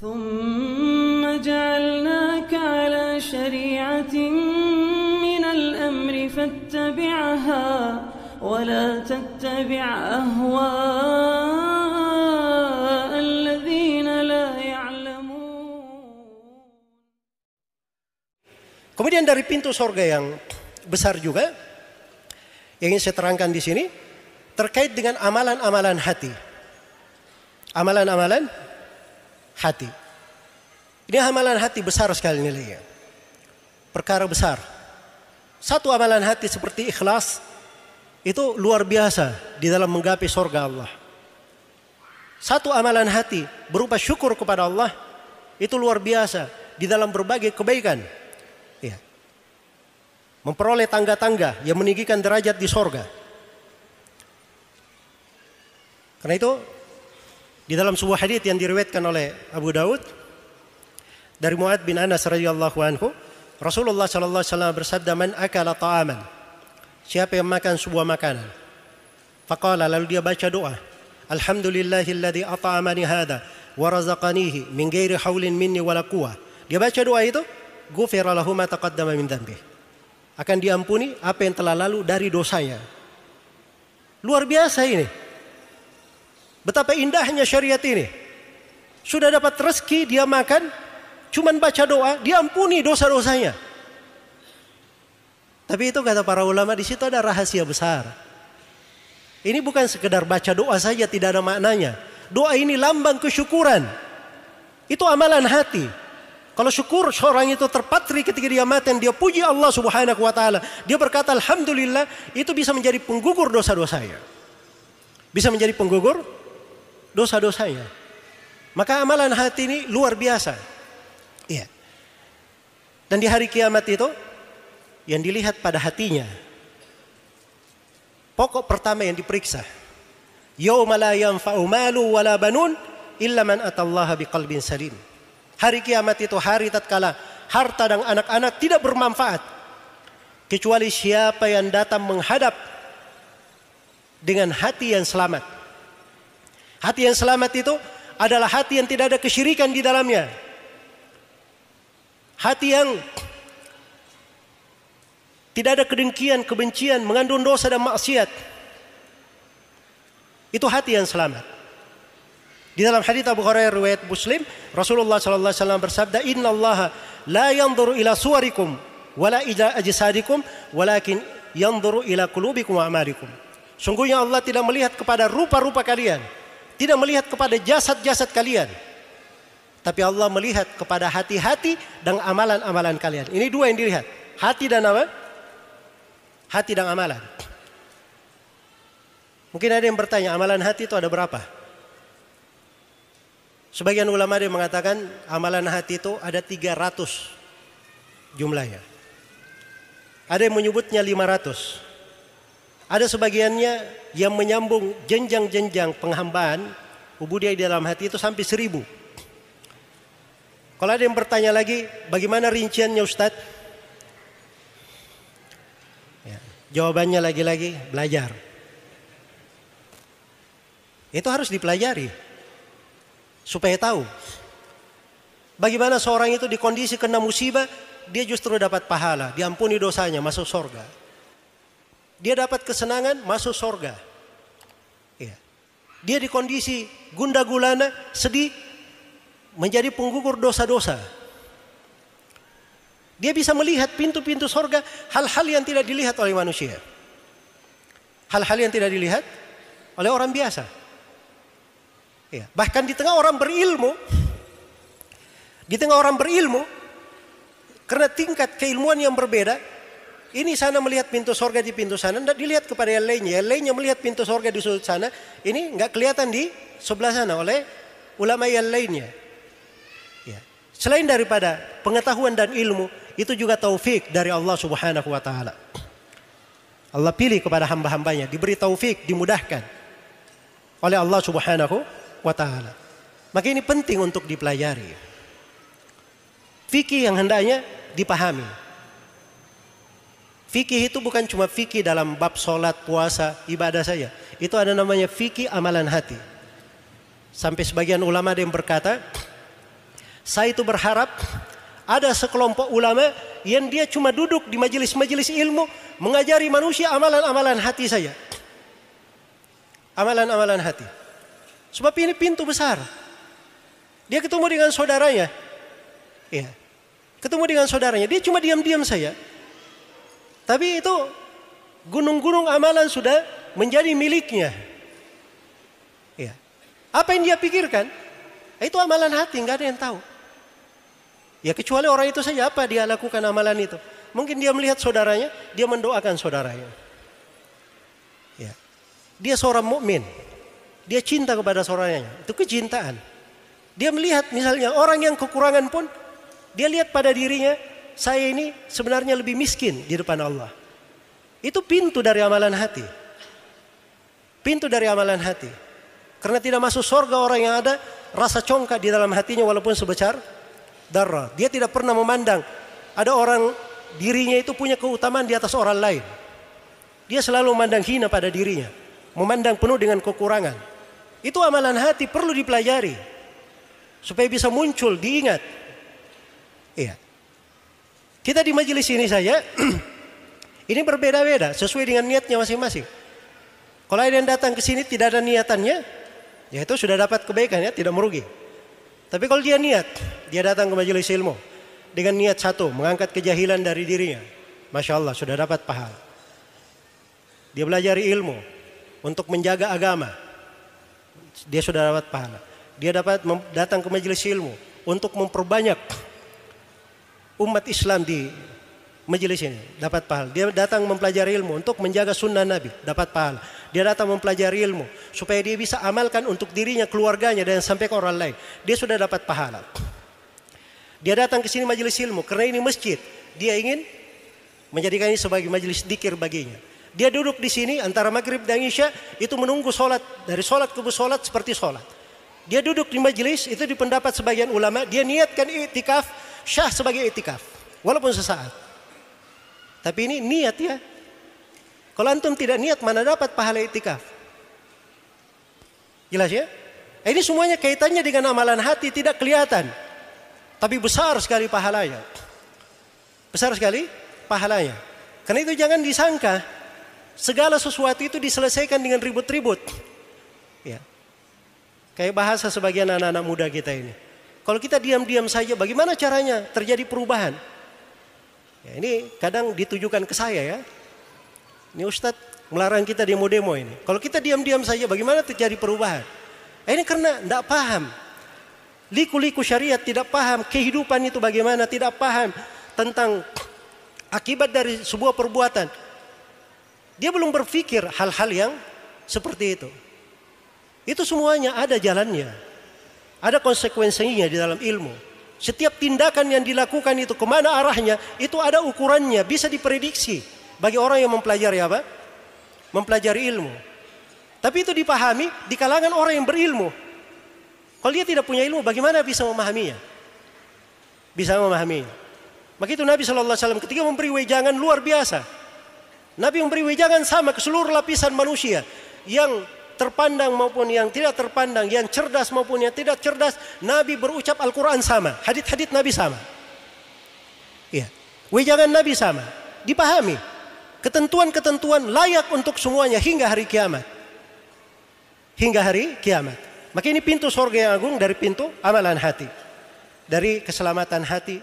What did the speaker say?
ثم جعلناك على شريعة من الأمر فاتبعها ولا تتبع أهواء الذين لا يعلمون. Kemudian dari pintu surga yang besar juga yang ingin saya terangkan di sini terkait dengan amalan-amalan hati. Amalan-amalan hati. Ini amalan hati besar sekali nilainya. Perkara besar. Satu amalan hati seperti ikhlas itu luar biasa di dalam menggapai surga Allah. Satu amalan hati berupa syukur kepada Allah itu luar biasa di dalam berbagai kebaikan. Ya. Memperoleh tangga-tangga yang meninggikan derajat di surga. Karena itu di dalam sebuah hadits yang diriwayatkan oleh Abu Daud dari Mu'adz bin Anas radhiyallahu anhu, Rasulullah sallallahu alaihi wasallam bersabda, "Man akala ta'aman." Siapa yang makan sebuah makanan. Faqala, lalu dia baca doa, "Alhamdulillahilladzi at'amani hadza wa razaqanihi min ghairi haulin minni wala quwwah." Dia baca doa itu, ghufira lahu ma taqaddama min dhanbi. Akan diampuni apa yang telah lalu dari dosanya. Luar biasa ini. Betapa indahnya syariat ini. Sudah dapat rezeki dia makan, cuman baca doa, diampuni dosa-dosanya. Tapi itu kata para ulama, di situ ada rahasia besar. Ini bukan sekedar baca doa saja, tidak ada maknanya. Doa ini lambang kesyukuran. Itu amalan hati. Kalau syukur seorang itu terpatri ketika dia mati, dia puji Allah Subhanahu wa taala, dia berkata alhamdulillah, itu bisa menjadi penggugur dosa-dosanya. Bisa menjadi penggugur dosa-dosanya. Maka amalan hati ini luar biasa. Iya. Dan di hari kiamat itu yang dilihat pada hatinya. Pokok pertama yang diperiksa. Yauma la yanfa'u malu wala banun illa man atallaha biqalbin salim. Hari kiamat itu hari tatkala harta dan anak-anak tidak bermanfaat kecuali siapa yang datang menghadap dengan hati yang selamat. Hati yang selamat itu adalah hati yang tidak ada kesyirikan di dalamnya. Hati yang tidak ada kedengkian, kebencian, mengandung dosa dan maksiat. Itu hati yang selamat. Di dalam hadits Abu Hurairah riwayat Muslim, Rasulullah sallallahu alaihi wasallam bersabda, "Innallaha la yanzuru ila suwarikum wala ila ajsadikum, walakin yanzuru ila qulubikum wa a'malikum." Sungguhnya Allah tidak melihat kepada rupa-rupa kalian, tidak melihat kepada jasad-jasad kalian, tapi Allah melihat kepada hati-hati dan amalan-amalan kalian. Ini dua yang dilihat, hati dan apa? Hati dan amalan. Mungkin ada yang bertanya, amalan hati itu ada berapa? Sebagian ulama dia mengatakan amalan hati itu ada 300 jumlahnya. Ada yang menyebutnya 500. Ada sebagiannya yang menyambung jenjang-jenjang penghambaan ubudiyah di dalam hati itu sampai 1000. Kalau ada yang bertanya lagi, bagaimana rinciannya Ustadz? Ya, jawabannya lagi-lagi belajar. Itu harus dipelajari supaya tahu bagaimana seorang itu di kondisi kena musibah, dia justru dapat pahala, diampuni dosanya, masuk surga. Dia dapat kesenangan, masuk surga. Ya. Dia di kondisi gundah gulana, sedih, menjadi penggugur dosa-dosa. Dia bisa melihat pintu-pintu surga, hal-hal yang tidak dilihat oleh manusia. Hal-hal yang tidak dilihat oleh orang biasa. Ya. Bahkan di tengah orang berilmu, karena tingkat keilmuan yang berbeda, ini sana melihat pintu surga di pintu sana, tidak dilihat kepada yang lainnya melihat pintu surga di sudut sana, ini nggak kelihatan di sebelah sana oleh ulama yang lainnya. Ya. Selain daripada pengetahuan dan ilmu, itu juga taufik dari Allah Subhanahu wa taala. Allah pilih kepada hamba-hambanya, diberi taufik, dimudahkan oleh Allah Subhanahu wa ta'ala. Maka ini penting untuk dipelajari. Fikih yang hendaknya dipahami. Fikih itu bukan cuma fikih dalam bab sholat, puasa, ibadah saja. Itu ada namanya fikih amalan hati. Sampai sebagian ulama ada yang berkata, Saya itu berharap ada sekelompok ulama yang dia cuma duduk di majelis-majelis ilmu mengajari manusia amalan-amalan hati saya. Amalan-amalan hati. Sebab ini pintu besar. Dia ketemu dengan saudaranya. Ya. Ketemu dengan saudaranya. Dia cuma diam-diam saja. Tapi itu gunung-gunung amalan sudah menjadi miliknya. Ya. Apa yang dia pikirkan? Itu amalan hati, nggak ada yang tahu. Ya kecuali orang itu saja apa dia lakukan amalan itu. Mungkin dia melihat saudaranya, dia mendoakan saudaranya. Ya. Dia seorang mukmin. Dia cinta kepada saudaranya. Itu kecintaan. Dia melihat misalnya orang yang kekurangan pun dia lihat pada dirinya, saya ini sebenarnya lebih miskin di depan Allah. Itu pintu dari amalan hati. Pintu dari amalan hati. Karena tidak masuk surga orang yang ada rasa congkak di dalam hatinya walaupun sebesar darah. Dia tidak pernah memandang ada orang dirinya itu punya keutamaan di atas orang lain. Dia selalu memandang hina pada dirinya, memandang penuh dengan kekurangan. Itu amalan hati perlu dipelajari supaya bisa muncul, diingat. Iya. Kita di majelis ini saja ini berbeda-beda sesuai dengan niatnya masing-masing. Kalau ada yang datang ke sini tidak ada niatannya, ya itu sudah dapat kebaikan ya, tidak merugi. Tapi kalau dia niat, dia datang ke majelis ilmu dengan niat satu, mengangkat kejahilan dari dirinya, Masya Allah sudah dapat pahala. Dia belajar ilmu untuk menjaga agama, dia sudah dapat pahala. Dia dapat datang ke majelis ilmu untuk memperbanyak umat Islam di majelis ini, dapat pahala. Dia datang mempelajari ilmu untuk menjaga sunnah Nabi, dapat pahala. Dia datang mempelajari ilmu supaya dia bisa amalkan untuk dirinya, keluarganya dan sampai ke orang lain. Dia sudah dapat pahala. Dia datang ke sini majelis ilmu karena ini masjid. Dia ingin menjadikan ini sebagai majelis dzikir baginya. Dia duduk di sini antara maghrib dan isya itu menunggu sholat, dari sholat ke sholat seperti sholat. Dia duduk di majelis itu di pendapat sebagian ulama dia niatkan i'tikaf, syah sebagai i'tikaf walaupun sesaat. Tapi ini niat ya. Kalau antum tidak niat mana dapat pahala i'tikaf? Jelas ya? Ini semuanya kaitannya dengan amalan hati tidak kelihatan. Tapi besar sekali pahalanya. Besar sekali pahalanya. Karena itu jangan disangka segala sesuatu itu diselesaikan dengan ribut-ribut. Ya. Kayak bahasa sebagian anak-anak muda kita ini. Kalau kita diam-diam saja bagaimana caranya terjadi perubahan? Ya, ini kadang ditujukan ke saya ya. Ini Ustadz melarang kita demo-demo ini. Kalau kita diam-diam saja bagaimana terjadi perubahan? Ini karena tidak paham. Liku-liku syariat, tidak paham kehidupan itu bagaimana, tidak paham tentang akibat dari sebuah perbuatan. Dia belum berpikir hal-hal yang seperti itu. Itu semuanya ada jalannya. Ada konsekuensinya di dalam ilmu. Setiap tindakan yang dilakukan itu kemana arahnya, itu ada ukurannya, bisa diprediksi. Bagi orang yang mempelajari apa? Mempelajari ilmu. Tapi itu dipahami di kalangan orang yang berilmu. Kalau dia tidak punya ilmu, bagaimana bisa memahaminya? Bisa memahaminya. Maka itu Nabi SAW ketika memberi wejangan luar biasa. Nabi memberi wejangan sama ke seluruh lapisan manusia. Yang terpandang maupun yang tidak terpandang, yang cerdas maupun yang tidak cerdas. Nabi berucap Al-Quran sama. Hadits-hadits Nabi sama. Ya. Wejangan Nabi sama. Dipahami. Ketentuan-ketentuan layak untuk semuanya hingga hari kiamat. Hingga hari kiamat. Maka ini pintu surga yang agung dari pintu amalan hati. Dari keselamatan hati.